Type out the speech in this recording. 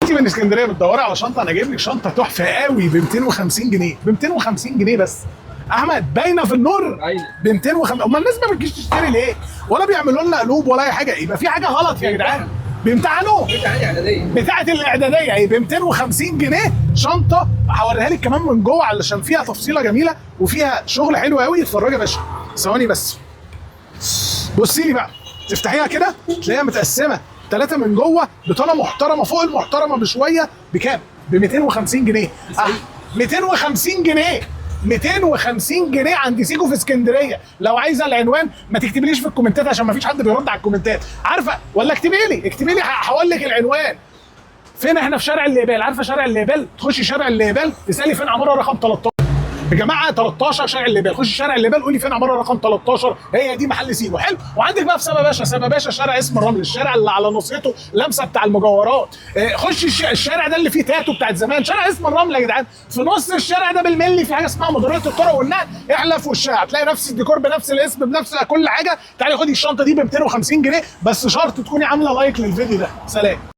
انت من اسكندريه بتدوري على شنطه، انا جايب لك شنطه تحفه قوي ب 250 جنيه، ب 250 جنيه بس. احمد باينه في النور ب 250. امال الناس ما بتجيش تشتري ليه؟ ولا بيعملوا لنا قلوب ولا اي حاجه؟ يبقى في حاجه غلط يا جدعان. بيمتحنوا بتاعه الاعداديه اهي ب 250 جنيه شنطه. هوريها لك كمان من جوه علشان فيها تفصيله جميله وفيها شغل حلو قوي. اتفرجي يا باشا، ثواني بس، بصي لي بقى، تفتحيها كده تلاقيها متقسمه ثلاثه من جوه بطانه محترمه فوق المحترمه بشويه. بكام؟ ب 250 جنيه. 250 جنيه، 250 جنيه عند سيكو في اسكندريه. لو عايزه العنوان ما تكتبليش في الكومنتات عشان ما فيش حد بيرد على الكومنتات، عارفه؟ ولا اكتبي لي هقول لك العنوان فين. احنا في شارع الليبال، عارفه شارع الليبال؟ تخشي شارع الليبال تسالي فين عماره رقم 13 يا جماعه، 13 شارع الليبال. خشي شارع الليبال قولي فين عماره رقم 13، هي دي محل سيكو. حلو. وعندك بقى في سما باشا شارع اسم الرمل، الشارع اللي على نصيته لمسه بتاع المجوهرات. خشي الشارع ده اللي فيه تاتو بتاعت زمان، شارع اسم الرمل يا جدعان. في نص الشارع ده بالملي في حاجه اسمها مديريه الطرق والنقل، احلف وشها هتلاقي نفس الديكور بنفس الاسم بنفس كل حاجه. تعالي خدي الشنطه دي ب 250 جنيه بس شرط تكوني عامله لايك للفيديو ده. سلام.